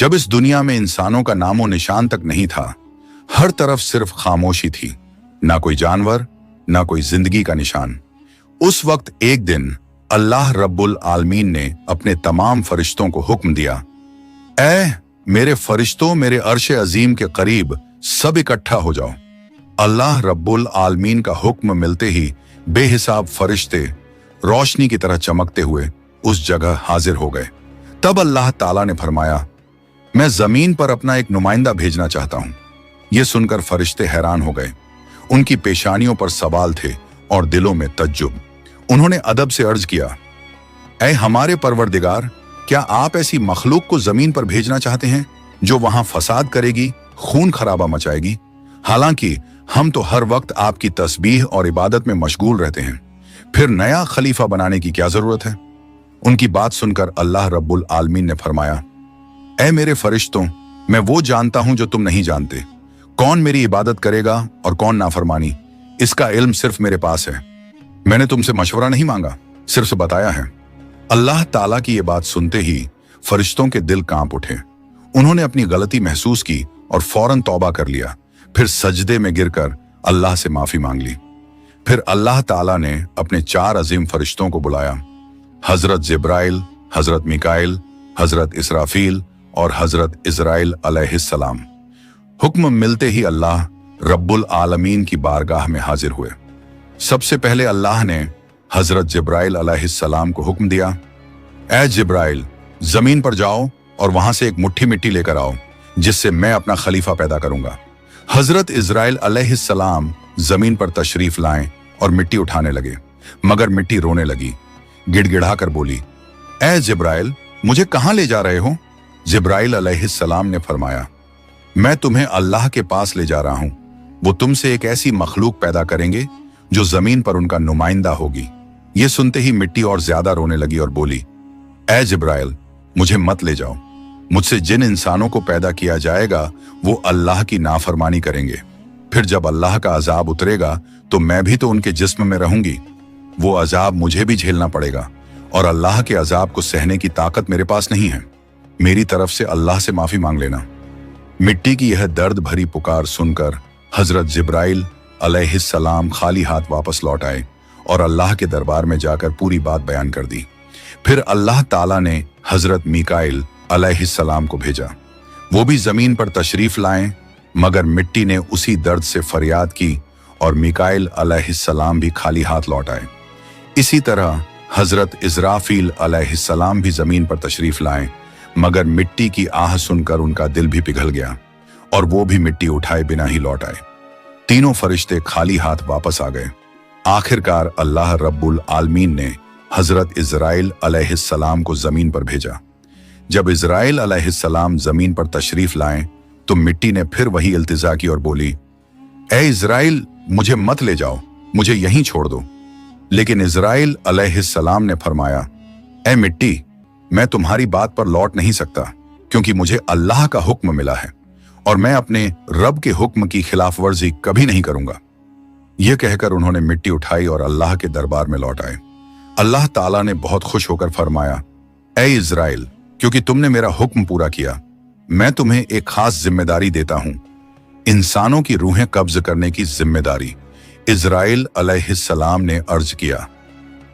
जब इस दुनिया में इंसानों का नामो निशान तक नहीं था, हर तरफ सिर्फ खामोशी थी, ना कोई जानवर, ना कोई जिंदगी का निशान। उस वक्त एक दिन अल्लाह रब्बुल आलमीन ने अपने तमाम फरिश्तों को हुक्म दिया, ऐ मेरे फरिश्तों, मेरे अर्श अजीम के करीब सब इकट्ठा हो जाओ। अल्लाह रब्बुल आलमीन का हुक्म मिलते ही बेहिसाब फरिश्ते रोशनी की तरह चमकते हुए उस जगह हाजिर हो गए। तब अल्लाह ताला ने फरमाया, मैं जमीन पर अपना एक नुमाइंदा भेजना चाहता हूं। यह सुनकर फरिश्ते हैरान हो गए। उनकी पेशानियों पर सवाल थे और दिलों में तज्जुब। उन्होंने अदब से अर्ज किया, ऐ हमारे परवरदिगार, क्या आप ऐसी मखलूक को जमीन पर भेजना चाहते हैं जो वहां फसाद करेगी, खून खराबा मचाएगी? हालांकि हम तो हर वक्त आपकी तस्बीह और इबादत में मशगूल रहते हैं, फिर नया खलीफा बनाने की क्या जरूरत है? उनकी बात सुनकर अल्लाह रब्बुल आलमीन ने फरमाया, ऐ मेरे फरिश्तों, मैं वो जानता हूं जो तुम नहीं जानते। कौन मेरी इबादत करेगा और कौन नाफरमानी, इसका इल्म सिर्फ मेरे पास है। मैंने तुमसे मशवरा नहीं मांगा, सिर्फ बताया है। अल्लाह ताला की ये बात सुनते ही फरिश्तों के दिल कांप उठे। उन्होंने अपनी गलती महसूस की और फौरन तौबा कर लिया। फिर सजदे में गिरकर अल्लाह से माफी मांग ली। फिर अल्लाह ताला ने अपने 4 अजीम फरिश्तों को बुलाया, हजरत जिब्राइल, हजरत मिकाइल, हजरत इसराफील और हजरत इजराइल अलैहिस्सलाम। हुक्म मिलते ही अल्लाह रब्बुल आलमीन की बारगाह में हाजिर हुए। सबसे पहले अल्लाह ने हजरत जिब्राइल अलैहिस्सलाम को हुक्म दिया, ऐ जिब्राइल, जमीन पर जाओ और वहां से एक मुट्ठी मिट्टी लेकर आओ, जिससे मैं अपना खलीफा पैदा करूंगा। हजरत इजराइल अलैहिस्सलाम जमीन पर तशरीफ लाएं और मिट्टी उठाने लगे, मगर मिट्टी रोने लगी। गिड़गिड़ाकर बोली, ऐ जिब्राइल, मुझे कहां ले जा रहे हो? जिब्राइल अलैहिस्सलाम ने फरमाया, मैं तुम्हें अल्लाह के पास ले जा रहा हूं। वो तुमसे एक ऐसी मखलूक पैदा करेंगे जो जमीन पर उनका नुमाइंदा होगी। ये सुनते ही मिट्टी और ज्यादा रोने लगी और बोली, ऐ जिब्राइल, मुझे मत ले जाओ। मुझसे जिन इंसानों को पैदा किया जाएगा वो अल्लाह की नाफरमानी करेंगे। फिर जब अल्लाह का अजाब उतरेगा तो मैं भी तो उनके जिस्म में रहूंगी। वो अजाब मुझे भी झेलना पड़ेगा और अल्लाह के अजाब को सहने की ताकत मेरे पास नहीं है। मेरी तरफ से अल्लाह से माफी मांग लेना। मिट्टी की यह दर्द भरी पुकार सुनकर हजरत जिब्राइल अलैहिस्सलाम खाली हाथ वापस लौट आए और अल्लाह के दरबार में जाकर पूरी बात बयान कर दी। फिर अल्लाह ताला ने हजरत मिकाइल अलैहिस्सलाम को भेजा। वो भी जमीन पर तशरीफ लाएं, मगर मिट्टी ने उसी दर्द से फरियाद की और मिकाइल अलैहिस्सलाम भी खाली हाथ लौट आए। इसी तरह हजरत इजराफील अलैहिस्सलाम भी जमीन पर तशरीफ लाएं, मगर मिट्टी की आह सुनकर उनका दिल भी पिघल गया और वो भी मिट्टी उठाए बिना ही लौट आए। तीनों फरिश्ते खाली हाथ वापस आ गए। आखिरकार अल्लाह रब्बुल आलमीन ने हजरत इजराइल अलैहिस्सलाम को जमीन पर भेजा। जब इजराइल अलैहिस्सलाम जमीन पर तशरीफ लाएं तो मिट्टी ने फिर वही इल्तिजा की और बोली, ऐ इजराइल, मुझे मत ले जाओ, मुझे यहीं छोड़ दो। लेकिन इजराइल अलैहिस्सलाम ने फरमाया, ऐ मिट्टी, मैं तुम्हारी बात पर लौट नहीं सकता, क्योंकि मुझे अल्लाह का हुक्म मिला है और मैं अपने रब के हुक्म की खिलाफ वर्जी कभी नहीं करूंगा। यह कहकर उन्होंने मिट्टी उठाई और अल्लाह के दरबार में लौट आए। अल्लाह ताला ने बहुत खुश होकर फरमाया, ऐ इजराइल, क्योंकि तुमने मेरा हुक्म पूरा किया, मैं तुम्हें एक खास जिम्मेदारी देता हूं, इंसानों की रूहें कब्ज करने की जिम्मेदारी। इजराइल अलैहिस्सलाम ने अर्ज किया,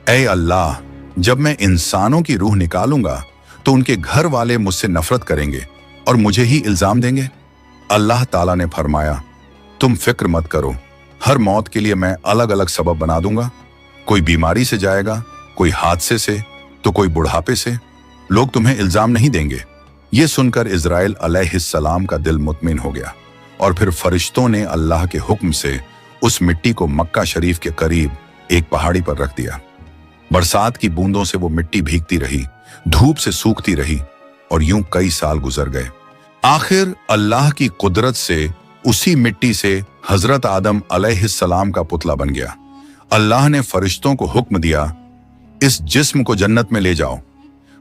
ऐ अल्लाह, जब मैं इंसानों की रूह निकालूंगा तो उनके घर वाले मुझसे नफरत करेंगे और मुझे ही इल्जाम देंगे। अल्लाह ताला ने फरमाया, तुम फिक्र मत करो, हर मौत के लिए मैं अलग अलग सबब बना दूंगा। कोई बीमारी से जाएगा, कोई हादसे से, तो कोई बुढ़ापे से। लोग तुम्हें इल्जाम नहीं देंगे। ये सुनकर इजराइल अलैहिस्सलाम का दिल मुतमिन हो गया और फिर फरिश्तों ने अल्लाह के हुक्म से उस मिट्टी को मक्का शरीफ के करीब एक पहाड़ी पर रख दिया। बरसात की बूंदों से वो मिट्टी भीगती रही, धूप से सूखती रही और यूं कई साल गुजर गए। आखिर अल्लाह की कुदरत से उसी मिट्टी से हजरत आदम अलैहिस्सलाम का पुतला बन गया। अल्लाह ने फरिश्तों को हुक्म दिया, इस जिस्म को जन्नत में ले जाओ।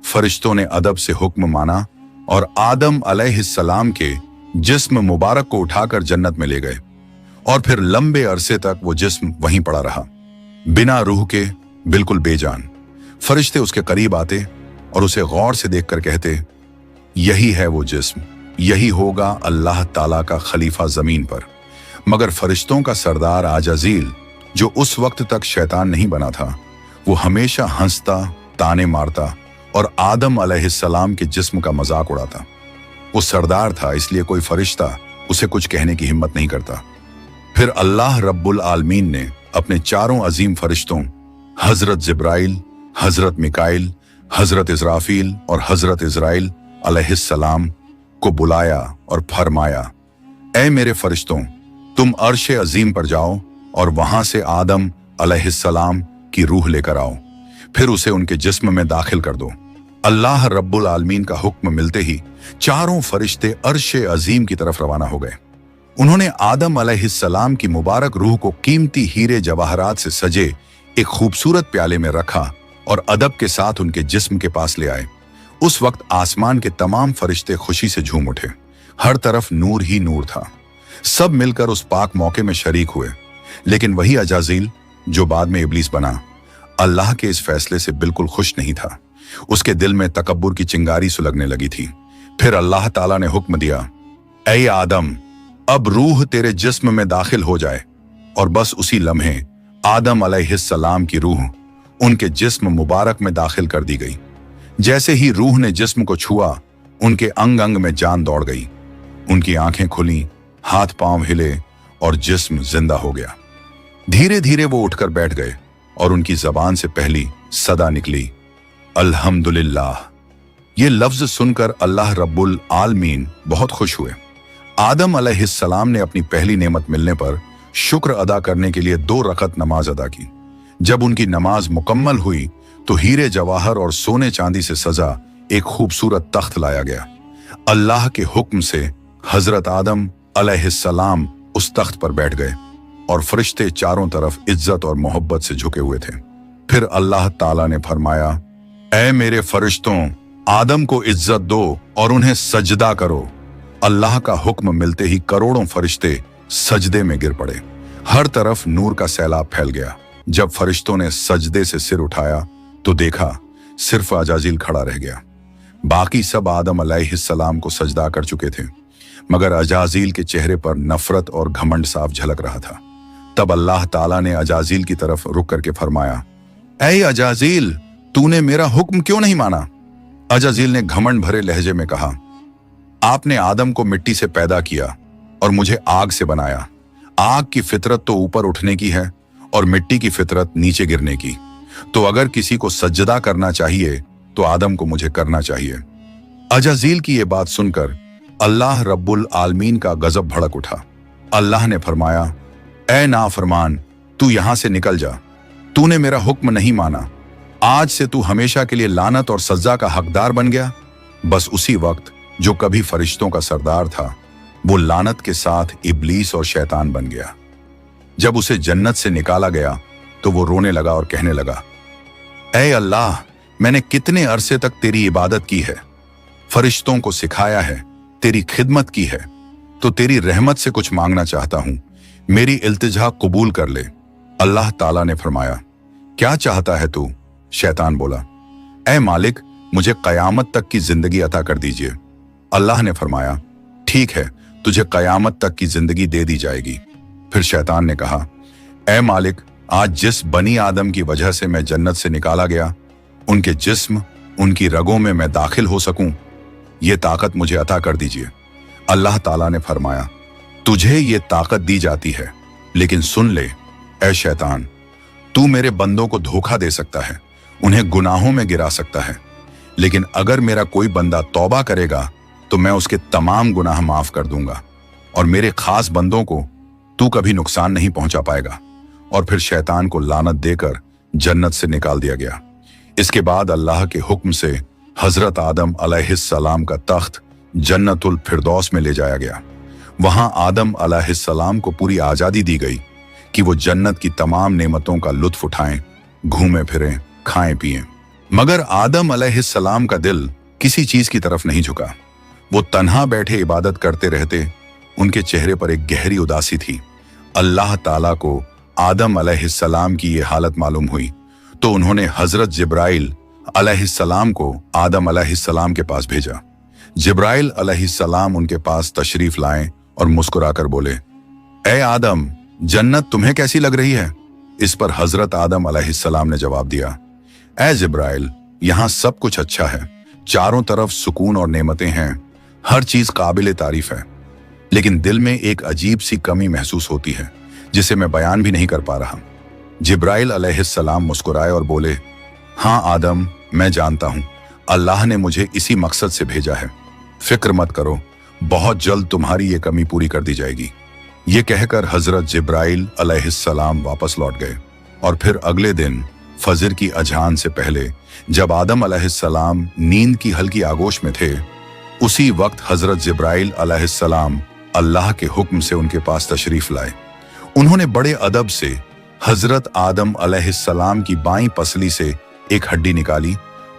फरिश्तों ने अदब से हुक्म माना और आदम अलैहिस्सलाम के जिस्म मुबारक को उठाकर जन्नत में ले गए और फिर लंबे अरसे तक वो जिस्म वहीं पड़ा रहा, बिना रूह के, बिल्कुल बेजान। फरिश्ते उसके करीब आते और उसे गौर से देखकर कहते, यही है वो जिस्म, यही होगा अल्लाह ताला का खलीफा जमीन पर। मगर फरिश्तों का सरदार आजाजील, जो उस वक्त तक शैतान नहीं बना था, वो हमेशा हंसता, ताने मारता और आदम अलैहिस्सलाम के जिस्म का मजाक उड़ाता। वो सरदार था, इसलिए कोई फरिश्ता उसे कुछ कहने की हिम्मत नहीं करता। फिर अल्लाह रब्बुल आलमीन ने अपने चारों अजीम फरिश्तों हजरत जिब्राइल, हजरत मिकाइल, हजरत इजराफील और हजरत इजराइल अलैहिस्सलाम को बुलाया और फरमाया, ऐ मेरे फरिश्तों, तुम अर्श अजीम पर जाओ और वहां से आदम अलैहिस्सलाम की रूह लेकर आओ, फिर उसे उनके जिस्म में दाखिल कर दो। अल्लाह रब्बुल आलमीन का हुक्म मिलते ही चारों फरिश्ते अर्श अजीम की तरफ रवाना हो गए। उन्होंने आदम अलैहिस्सलाम की मुबारक रूह को कीमती हीरे जवाहरात से सजे एक खूबसूरत प्याले में रखा और अदब के साथ उनके जिस्म के पास ले आए। उस वक्त आसमान के तमाम फरिश्ते खुशी से झूम उठे। हर तरफ नूर ही नूर था। सब मिलकर उस पाक मौके में शरीक हुए। लेकिन वही अजाजील, जो बाद में इब्लीस बना, अल्लाह के इस फैसले से बिल्कुल खुश नहीं था। उसके दिल में तकब्बुर की चिंगारी सुलगने लगी थी। फिर अल्लाह ताला ने हुक्म दिया, ऐ आदम, अब रूह तेरे जिस्म में दाखिल हो जाए। और बस उसी लम्हे आदम अलैहिस्सलाम की रूह उनके जिस्म मुबारक में दाखिल कर दी गई। जैसे ही रूह ने जिस्म को छुआ, उनके अंग अंग में जान दौड़ गई। उनकी आंखें खुली, हाथ पांव हिले और जिस्म जिंदा हो गया। धीरे धीरे वो उठकर बैठ गए और उनकी जबान से पहली सदा निकली, अल्हम्दुलिल्लाह। ये लफ्ज सुनकर अल्लाह रब्बुल आलमीन बहुत खुश हुए। आदम अलैहिस्सलाम ने अपनी पहली नेमत मिलने पर शुक्र अदा करने के लिए 2 रकत नमाज अदा की। जब उनकी नमाज मुकम्मल हुई तो हीरे जवाहर और सोने चांदी से सजा एक खूबसूरत तख्त लाया गया। अल्लाह के हुक्म से हजरत आदम अलैहिस्सलाम उस तख्त पर बैठ गए और फरिश्ते चारों तरफ इज्जत और मोहब्बत से झुके हुए थे। फिर अल्लाह ताला ने फरमाया, ऐ मेरे फरिश्तों, आदम को इज्जत दो और उन्हें सजदा करो। अल्लाह का हुक्म मिलते ही करोड़ों फरिश्ते सजदे में गिर पड़े। हर तरफ नूर का सैलाब फैल गया। जब फरिश्तों ने सजदे से सिर उठाया तो देखा सिर्फ अजाजील खड़ा रह गया। बाकी सब आदम अलैहिस्सलाम को सजदा कर चुके थे, मगर अजाजील के चेहरे पर नफरत और घमंड साफ झलक रहा था। तब अल्लाह ताला ने अजाजील की तरफ रुक करके फरमाया, ऐ अजाजील, तूने मेरा हुक्म क्यों नहीं माना? अजाजील ने घमंड भरे लहजे में कहा, आपने आदम को मिट्टी से पैदा किया और मुझे आग से बनाया। आग की फितरत तो ऊपर उठने की है और मिट्टी की फितरत नीचे गिरने की। तो अगर किसी को सजदा करना चाहिए तो आदम को मुझे करना चाहिए। अजाजील की यह बात सुनकर अल्लाह रब्बुल आलमीन का गजब भड़क उठा। अल्लाह ने फरमाया, ऐ नाफरमान, तू यहां से निकल जा। तूने मेरा हुक्म नहीं माना। आज से तू हमेशा के लिए लानत और सजा का हकदार बन गया। बस उसी वक्त जो कभी फरिश्तों का सरदार था, वो लानत के साथ इब्लीस और शैतान बन गया। जब उसे जन्नत से निकाला गया तो वो रोने लगा और कहने लगा, ऐ अल्लाह, मैंने कितने अरसे तक तेरी इबादत की है, फरिश्तों को सिखाया है, तेरी खिदमत की है, तो तेरी रहमत से कुछ मांगना चाहता हूं। मेरी इल्तिजा कबूल कर ले। अल्लाह ताला ने फरमाया, क्या चाहता है तू? शैतान बोला, ऐ मालिक, मुझे कयामत तक की जिंदगी अता कर दीजिए। अल्लाह ने फरमाया, ठीक है, तुझे कयामत तक की जिंदगी दे दी जाएगी। फिर शैतान ने कहा, ऐ मालिक, आज जिस बनी आदम की वजह से मैं जन्नत से निकाला गया, उनके जिस्म, उनकी रगों में मैं दाखिल हो सकूं, ये ताकत मुझे अता कर दीजिए। अल्लाह ताला ने फरमाया, तुझे ये ताकत दी जाती है, लेकिन सुन ले ऐ शैतान, तू मेरे बंदों को धोखा दे सकता है, उन्हें गुनाहों में गिरा सकता है, लेकिन अगर मेरा कोई बंदा तौबा करेगा तो मैं उसके तमाम गुनाह माफ कर दूंगा और मेरे खास बंदों को तू कभी नुकसान नहीं पहुंचा पाएगा। और फिर शैतान को लानत देकर जन्नत से निकाल दिया गया। इसके बाद अल्लाह के हुक्म से हजरत आदम अलैहिस्सलाम का तख्त जन्नतुल फिरदौस में ले जाया गया। वहां आदम अलैहिस्सलाम को पूरी आजादी दी गई कि वो जन्नत की तमाम नेमतों का लुत्फ उठाएं, घूमें फिरें, खाएं पिएं। मगर आदम अलैहिस्सलाम का दिल किसी चीज की तरफ नहीं झुका। वो तन्हा बैठे इबादत करते रहते। उनके चेहरे पर एक गहरी उदासी थी। अल्लाह ताला को आदम अलैहिस्सलाम की ये हालत मालूम हुई तो उन्होंने हजरत जिब्राइल अलैहिस्सलाम को आदम अलैहिस्सलाम के पास भेजा। जिब्राइल अलैहिस्सलाम उनके पास तशरीफ लाए और मुस्कुराकर बोले, ए आदम, जन्नत तुम्हें कैसी लग रही है? इस पर हजरत आदम अलैहिस्सलाम ने जवाब दिया, ए जिब्राइल, यहाँ सब कुछ अच्छा है, चारों तरफ सुकून और नेमतें हैं, हर चीज काबिल तारीफ है, लेकिन दिल में एक अजीब सी कमी महसूस होती है जिसे मैं बयान भी नहीं कर पा रहा। जिब्राइल अलैहिस्सलाम मुस्कुराए और बोले, हाँ आदम, मैं जानता हूं, अल्लाह ने मुझे इसी मकसद से भेजा है, फिक्र मत करो, बहुत जल्द तुम्हारी ये कमी पूरी कर दी जाएगी। ये कहकर हजरत जिब्राइल अलैहिस्सलाम वापस लौट गए और फिर अगले दिन फजर की अजान से पहले जब आदम अलैहिस्सलाम नींद की हल्की आगोश में थे, उसी वक्त हजरत जिब्राइल अलैहिस्सलाम अल्लाह के हुक्म से उनके पास तशरीफ लाए। उन्होंने बड़े अदब से हजरत आदम अलैहिस्सलाम की बाईं पसली से एक हड्डी निकाली,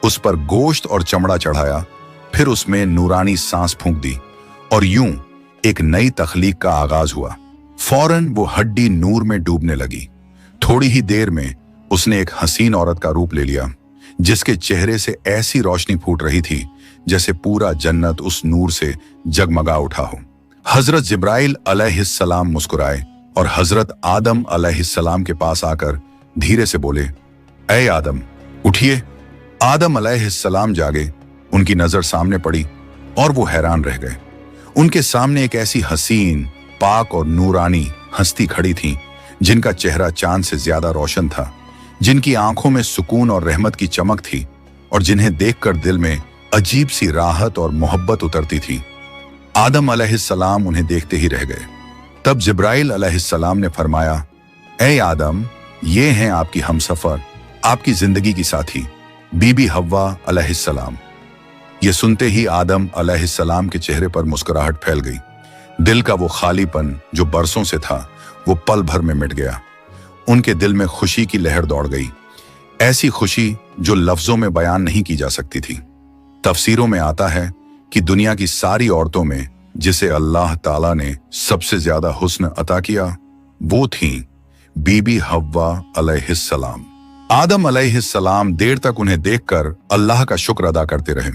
उस पर गोश्त और चमड़ा चढ़ाया, फिर उसमें नूरानी सांस फूंक दी और यूं एक नई तख्लीक का आगाज हुआ। फौरन वो हड्डी नूर में डूबने लगी। थोड़ी ही देर में उसने एक हसीन औरत का रूप ले लिया, जिसके चेहरे से ऐसी रोशनी फूट रही थी जैसे पूरा जन्नत उस नूर से जगमगा उठा हो। हजरत जिब्राइल अलैहिस्सलाम मुस्कुराए और हजरत आदम अलैहिस्सलाम के पास आकर धीरे से बोले, ए आदम, उठिए। आदम अलैहिस्सलाम जागे, उनकी नजर सामने पड़ी और वो हैरान रह गए। उनके सामने एक ऐसी हसीन, पाक और नूरानी हस्ती खड़ी थी जिनका चेहरा चांद से ज्यादा रोशन था, जिनकी आंखों में सुकून और रहमत की चमक थी और जिन्हें देखकर दिल में अजीब सी राहत और मोहब्बत उतरती थी। आदम अलैहिस्सलाम उन्हें देखते ही रह गए। तब जिब्राइल अलैहिस्सलाम ने फरमाया, ए आदम, ये हैं आपकी हमसफर, आपकी जिंदगी की साथी, बीबी हव्वा अलैहिस्सलाम। ये सुनते ही आदम अलैहिस्सलाम के चेहरे पर मुस्कुराहट फैल गई। दिल का वो खालीपन जो बरसों से था, वो पल भर में मिट गया। उनके दिल में खुशी की लहर दौड़ गई, ऐसी खुशी जो लफ्जों में बयान नहीं की जा सकती थी। तफसीरों में आता है कि दुनिया की सारी औरतों में जिसे अल्लाह ताला ने सबसे ज्यादा हुस्न अता किया, वो थी बीबी हव्वा अलैहिस्सलाम। आदम अलैहिस्सलाम देर तक उन्हें देखकर अल्लाह का शुक्र अदा करते रहे।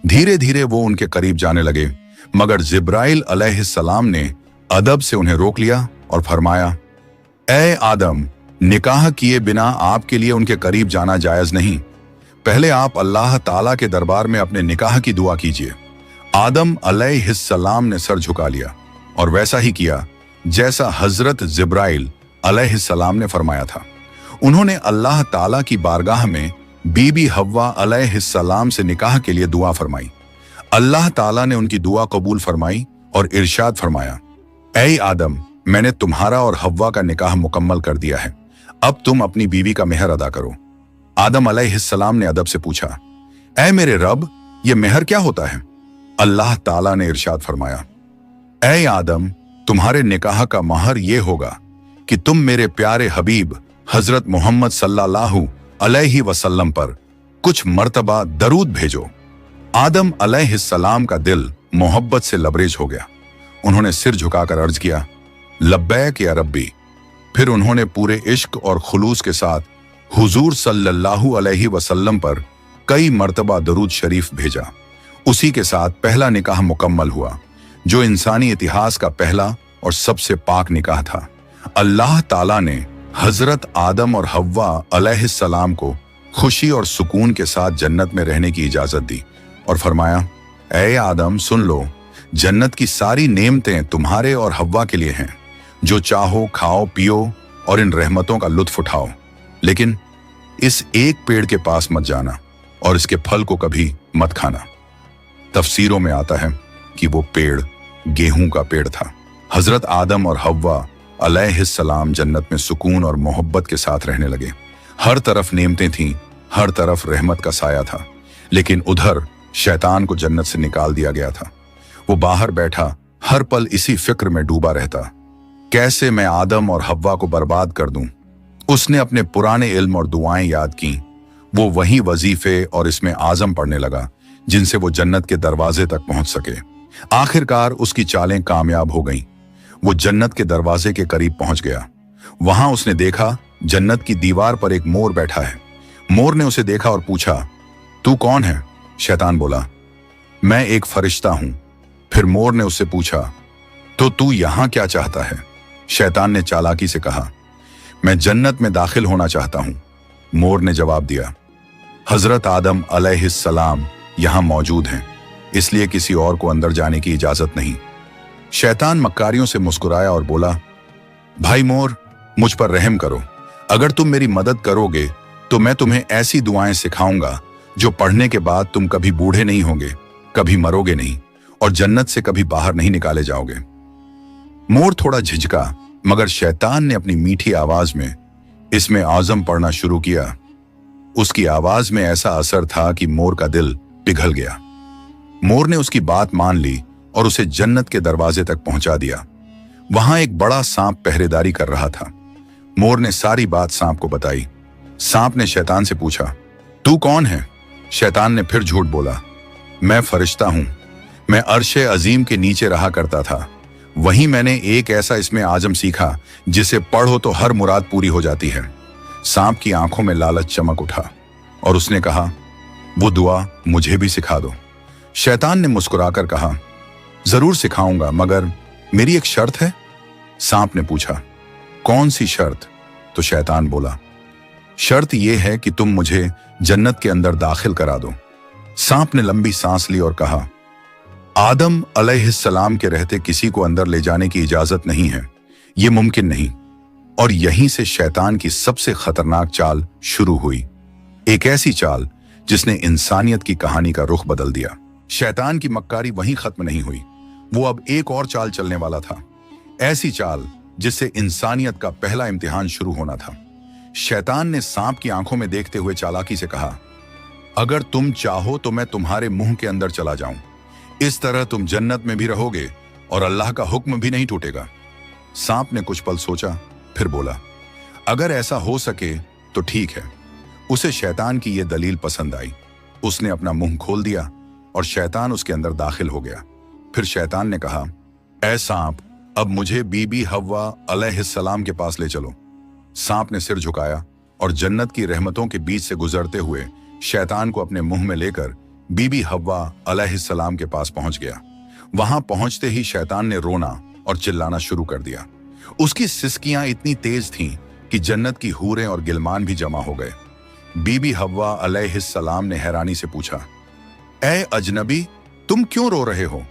धीरे धीरे वो उनके करीब जाने लगे, मगर जिब्राइल अलैहिस्सलाम ने अदब से उन्हें रोक लिया और फरमाया, ए आदम, निकाह किए बिना आपके लिए उनके करीब जाना जायज नहीं। पहले आप अल्लाह ताला के दरबार में अपने निकाह की दुआ कीजिए। आदम अलैहिस्सलाम ने सर झुका लिया और वैसा ही किया जैसा हजरत जिब्राइल अलैहिस्सलाम ने फरमाया था। उन्होंने अल्लाह ताला की बारगाह में बीबी हव्वा अलैहिस्सलाम से निकाह के लिए दुआ फरमाई। अल्लाह ताला ने उनकी दुआ कबूल फरमाई और इरशाद फरमाया, ऐ आदम, मैंने तुम्हारा और हव्वा का निकाह मुकम्मल कर दिया है, अब तुम अपनी बीवी का मेहर अदा करो। आदम अलैहिस्सलाम ने अदब से पूछा, ऐ मेरे रब, ये मेहर क्या होता है? अल्लाह ताला ने इरशाद फरमाया, ऐ आदम, तुम्हारे निकाह का महर ये होगा कि तुम मेरे प्यारे हबीब हजरत मोहम्मद सल्लल्लाहु अलैहि वसल्लम पर कुछ मर्तबा दरूद भेजो। आदम अलैहिस्सलाम का दिल मोहब्बत से लबरेज हो गया। उन्होंने सिर झुकाकर अर्ज किया, लब्बैक या रब्बी। फिर उन्होंने पूरे इश्क और खुलूस के साथ हुजूर सल्लल्लाहु अलैहि वसल्लम पर कई मर्तबा दरूद शरीफ भेजा। उसी के साथ पहला निकाह मुकम्मल हुआ, जो इंसानी इतिहास का पहला और सबसे पाक निकाह था। अल्लाह ताला ने हजरत आदम और हव्वा अलैहिस्सलाम को खुशी और सुकून के साथ जन्नत में रहने की इजाजत दी और फरमाया, ऐ आदम, सुन लो, जन्नत की सारी नेमतें तुम्हारे और हव्वा के लिए हैं। जो चाहो खाओ पियो और इन रहमतों का लुत्फ उठाओ, लेकिन इस एक पेड़ के पास मत जाना और इसके फल को कभी मत खाना। तफसीरों में आता है कि वो पेड़ गेहूं का पेड़ था। हजरत आदम और हव्वा अलैहिस्सलाम जन्नत में सुकून और मोहब्बत के साथ रहने लगे। हर तरफ नेमतें थीं, हर तरफ रहमत का साया था, लेकिन उधर शैतान को जन्नत से निकाल दिया गया था। वो बाहर बैठा हर पल इसी फिक्र में डूबा रहता, कैसे मैं आदम और हव्वा को बर्बाद कर दूं। उसने अपने पुराने इल्म और दुआएं याद की। वो वही वजीफे और इसमें आजम पढ़ने लगा जिनसे वो जन्नत के दरवाजे तक पहुंच सके। आखिरकार उसकी चालें कामयाब हो गईं। वो जन्नत के दरवाजे के करीब पहुंच गया। वहां उसने देखा जन्नत की दीवार पर एक मोर बैठा है। मोर ने उसे देखा और पूछा, तू कौन है? शैतान बोला, मैं एक फरिश्ता हूं। फिर मोर ने उससे पूछा, तो तू यहां क्या चाहता है? शैतान ने चालाकी से कहा, मैं जन्नत में दाखिल होना चाहता हूं। मोर ने जवाब दिया, हजरत आदम अलैहिस्सलाम यहां मौजूद हैं, इसलिए किसी और को अंदर जाने की इजाजत नहीं। शैतान मक्कारियों से मुस्कुराया और बोला, भाई मोर, मुझ पर रहम करो। अगर तुम मेरी मदद करोगे तो मैं तुम्हें ऐसी दुआएं सिखाऊंगा जो पढ़ने के बाद तुम कभी बूढ़े नहीं होगे, कभी मरोगे नहीं और जन्नत से कभी बाहर नहीं निकाले जाओगे। मोर थोड़ा झिझका, मगर शैतान ने अपनी मीठी आवाज में इसमें आज़म पढ़ना शुरू किया। उसकी आवाज में ऐसा असर था कि मोर का दिल पिघल गया। मोर ने उसकी बात मान ली और उसे जन्नत के दरवाजे तक पहुंचा दिया। वहां एक बड़ा सांप पहरेदारी कर रहा था। मोर ने सारी बात सांप को बताई। सांप ने शैतान से पूछा, तू कौन है? शैतान ने फिर झूठ बोला, मैं फरिश्ता हूं। मैं अर्शे अजीम के नीचे रहा करता था। वहीं मैंने एक ऐसा इसमें आजम सीखा जिसे पढ़ो तो हर मुराद पूरी हो जाती है। सांप की आंखों में लालच चमक उठा और उसने कहा, वो दुआ मुझे भी सिखा दो। शैतान ने मुस्कुराकर कहा, जरूर सिखाऊंगा, मगर मेरी एक शर्त है। सांप ने पूछा, कौन सी शर्त? तो शैतान बोला, शर्त यह है कि तुम मुझे जन्नत के अंदर दाखिल करा दो। सांप ने लंबी सांस ली और कहा, आदम अलैहिस्सलाम के रहते किसी को अंदर ले जाने की इजाजत नहीं है, यह मुमकिन नहीं। और यहीं से शैतान की सबसे खतरनाक चाल शुरू हुई, एक ऐसी चाल जिसने इंसानियत की कहानी का रुख बदल दिया। शैतान की मक्कारी वहीं खत्म नहीं हुई, वो अब एक और चाल चलने वाला था, ऐसी चाल जिससे इंसानियत का पहला इम्तिहान शुरू होना था। शैतान ने सांप की आंखों में देखते हुए चालाकी से कहा, अगर तुम चाहो तो मैं तुम्हारे मुंह के अंदर चला जाऊं। इस तरह तुम जन्नत में भी रहोगे और अल्लाह का हुक्म भी नहीं टूटेगा। सांप ने कुछ पल सोचा, फिर बोला, अगर ऐसा हो सके तो ठीक है। उसे शैतान की यह दलील पसंद आई। उसने अपना मुंह खोल दिया और शैतान उसके अंदर दाखिल हो गया। फिर शैतान ने कहा, ऐ सांप, अब मुझे बीबी हव्वा अलैहिस्सलाम के पास ले चलो। सांप ने सिर झुकाया और जन्नत की रहमतों के बीच से गुजरते हुए शैतान को अपने मुंह में लेकर बीबी हव्वा अलैहिस्सलाम के पास पहुंच गया। वहां पहुंचते ही शैतान ने रोना और चिल्लाना शुरू कर दिया। उसकी सिसकियां इतनी तेज थीं कि जन्नत की हूरें और गिलमान भी जमा हो गए। बीबी हव्वा अलैहिस्सलाम ने हैरानी से पूछा, ऐ अजनबी, तुम क्यों रो रहे हो?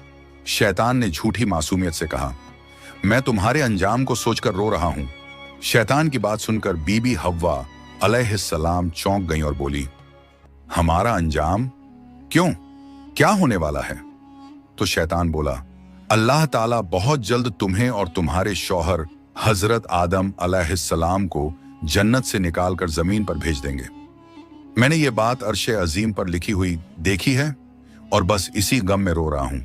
शैतान ने झूठी मासूमियत से कहा, मैं तुम्हारे अंजाम को सोचकर रो रहा हूं। शैतान की बात सुनकर बीबी हव्वा अलैहिस्सलाम चौंक गईं और बोली, हमारा अंजाम? क्यों, क्या होने वाला है? तो शैतान बोला, अल्लाह ताला बहुत जल्द तुम्हें और तुम्हारे शौहर हजरत आदम अलैहिस्सलाम को जन्नत से निकालकर जमीन पर भेज देंगे। मैंने ये बात अर्शे अजीम पर लिखी हुई देखी है और बस इसी गम में रो रहा हूं।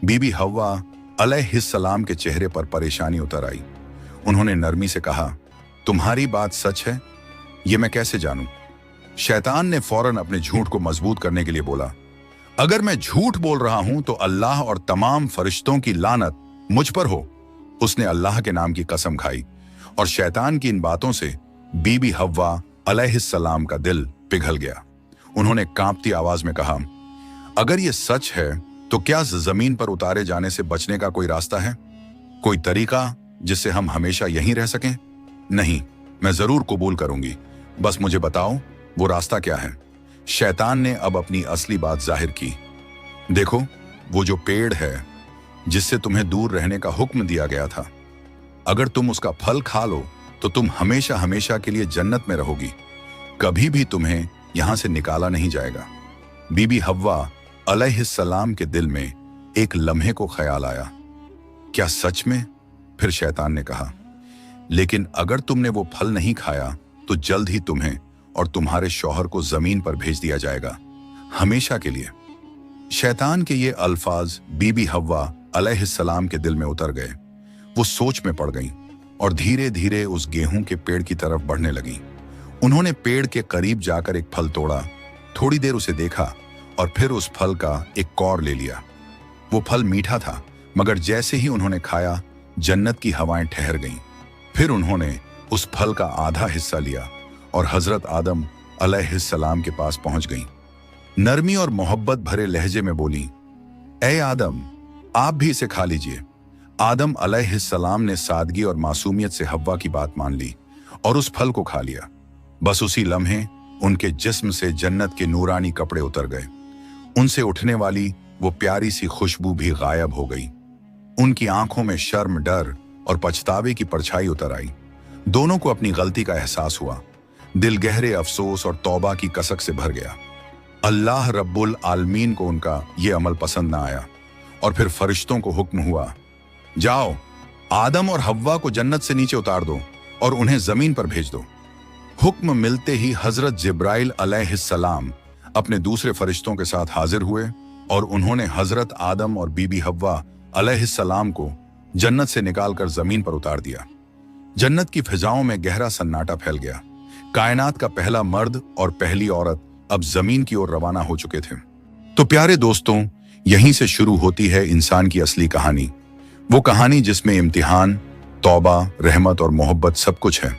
बीबी हव्वा अलैहिस्सलाम के चेहरे पर परेशानी उतर आई। उन्होंने नरमी से कहा, तुम्हारी बात सच है? ये मैं कैसे जानूं? शैतान ने फौरन अपने झूठ को मजबूत करने के लिए बोला, अगर मैं झूठ बोल रहा हूं तो अल्लाह और तमाम फरिश्तों की लानत मुझ पर हो। उसने अल्लाह के नाम की कसम खाई और शैतान की इन बातों से बीबी हव्वा अलैहिस्सलाम का दिल पिघल गया। उन्होंने कांपती आवाज में कहा, अगर ये सच है तो क्या जमीन पर उतारे जाने से बचने का कोई रास्ता है? कोई तरीका जिससे हम हमेशा यहीं रह सकें? नहीं, मैं जरूर कबूल करूंगी, बस मुझे बताओ वो रास्ता क्या है। शैतान ने अब अपनी असली बात जाहिर की। देखो, वो जो पेड़ है जिससे तुम्हें दूर रहने का हुक्म दिया गया था, अगर तुम उसका फल खा लो तो तुम हमेशा हमेशा के लिए जन्नत में रहोगी, कभी भी तुम्हें यहां से निकाला नहीं जाएगा। बीबी हव्वा अलैहिस्सलाम के दिल में एक लम्हे को ख्याल आया, क्या सच में? फिर शैतान ने कहा, लेकिन अगर तुमने वो फल नहीं खाया तो जल्द ही तुम्हें और तुम्हारे शौहर को जमीन पर भेज दिया जाएगा, हमेशा के लिए। शैतान के ये अल्फाज बीबी हव्वा अलैहिस्सलाम के दिल में उतर गए। वो सोच में पड़ गईं और धीरे धीरे उस गेहूं के पेड़ की तरफ बढ़ने लगीं। उन्होंने पेड़ के करीब जाकर एक फल तोड़ा, थोड़ी देर उसे देखा और फिर उस फल का एक कौर ले लिया। वो फल मीठा था, मगर जैसे ही उन्होंने खाया जन्नत की हवाएं ठहर गईं। फिर उन्होंने उस फल का आधा हिस्सा लिया और हजरत आदम अलैहिस्सलाम के पास पहुंच गईं। नरमी और मोहब्बत भरे लहजे में बोली, ए आदम, आप भी इसे खा लीजिए। आदम अलैहिस्सलाम ने सादगी और मासूमियत से हव्वा की बात मान ली और उस फल को खा लिया। बस उसी लम्हे उनके जिस्म से जन्नत के नूरानी कपड़े उतर गए। उनसे उठने वाली वो प्यारी सी खुशबू भी गायब हो गई। उनकी आंखों में शर्म, डर और पछतावे की परछाई उतर आई। दोनों को अपनी गलती का एहसास हुआ। दिल गहरे अफसोस और तौबा की कसक से भर गया। अल्लाह रब्बुल आलमीन को उनका ये अमल पसंद ना आया और फिर फरिश्तों को हुक्म हुआ, जाओ, आदम और हव्वा को जन्नत से नीचे उतार दो और उन्हें जमीन पर भेज दो। हुक्म मिलते ही हजरत जिब्राइल अलैहिस्सलाम अपने दूसरे फरिश्तों के साथ हाजिर हुए और उन्होंने हजरत आदम और बीबी हव्वा अलैहिस्सलाम को जन्नत से निकालकर जमीन पर उतार दिया। जन्नत की फिजाओं में गहरा सन्नाटा फैल गया। कायनात का पहला मर्द और पहली औरत अब जमीन की ओर रवाना हो चुके थे। तो प्यारे दोस्तों, यहीं से शुरू होती है इंसान की असली कहानी। वो कहानी जिसमें इम्तिहान, तौबा, रहमत और मोहब्बत सब कुछ है।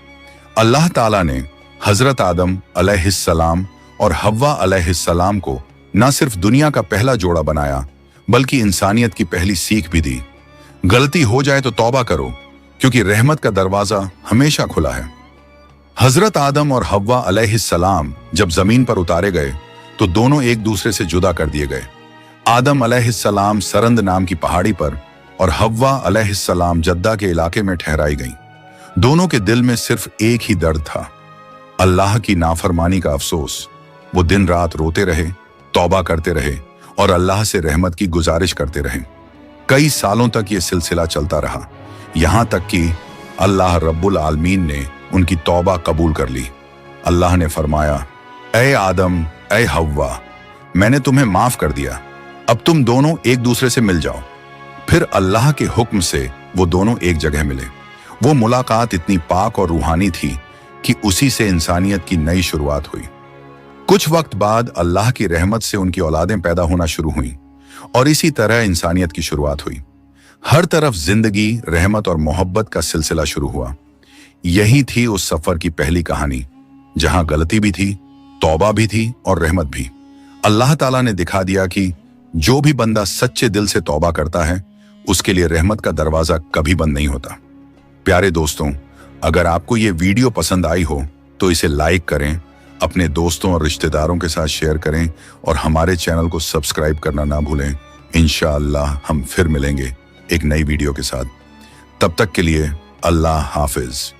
अल्लाह ताला ने हजरत आदम अलैहिस्सलाम और हव्वा अलैहिस्सलाम को न सिर्फ दुनिया का पहला जोड़ा बनाया, बल्कि इंसानियत की पहली सीख भी दी। गलती हो जाए तो तौबा करो, क्योंकि रहमत का दरवाजा हमेशा खुला है। हजरत आदम और हव्वा अलैहिस्सलाम जब जमीन पर उतारे गए तो दोनों एक दूसरे से जुदा कर दिए गए। आदम अलैहिस्सलाम सरंद नाम की पहाड़ी पर और हव्वा अलैहिस्सलाम जद्दा के इलाके में ठहराई गईं। दोनों के दिल में सिर्फ एक ही दर्द था, अल्लाह की नाफरमानी का अफसोस। वो दिन रात रोते रहे, तौबा करते रहे और अल्लाह से रहमत की गुजारिश करते रहे। कई सालों तक ये सिलसिला चलता रहा, यहां तक कि अल्लाह रब्बुल आलमीन ने उनकी तौबा कबूल कर ली। अल्लाह ने फरमाया, ए आदम, ए हव्वा, मैंने तुम्हें माफ कर दिया, अब तुम दोनों एक दूसरे से मिल जाओ। फिर अल्लाह के हुक्म से वो दोनों एक जगह मिले। वो मुलाकात इतनी पाक और रूहानी थी कि उसी से इंसानियत की नई शुरुआत हुई। कुछ वक्त बाद अल्लाह की रहमत से उनकी औलादें पैदा होना शुरू हुईं और इसी तरह इंसानियत की शुरुआत हुई। हर तरफ जिंदगी, रहमत और मोहब्बत का सिलसिला शुरू हुआ। यही थी उस सफर की पहली कहानी, जहां गलती भी थी, तौबा भी थी और रहमत भी। अल्लाह ताला ने दिखा दिया कि जो भी बंदा सच्चे दिल से तौबा करता है, उसके लिए रहमत का दरवाजा कभी बंद नहीं होता। प्यारे दोस्तों, अगर आपको ये वीडियो पसंद आई हो तो इसे लाइक करें, अपने दोस्तों और रिश्तेदारों के साथ शेयर करें और हमारे चैनल को सब्सक्राइब करना ना भूलें। इंशाअल्लाह हम फिर मिलेंगे एक नई वीडियो के साथ। तब तक के लिए अल्लाह हाफिज।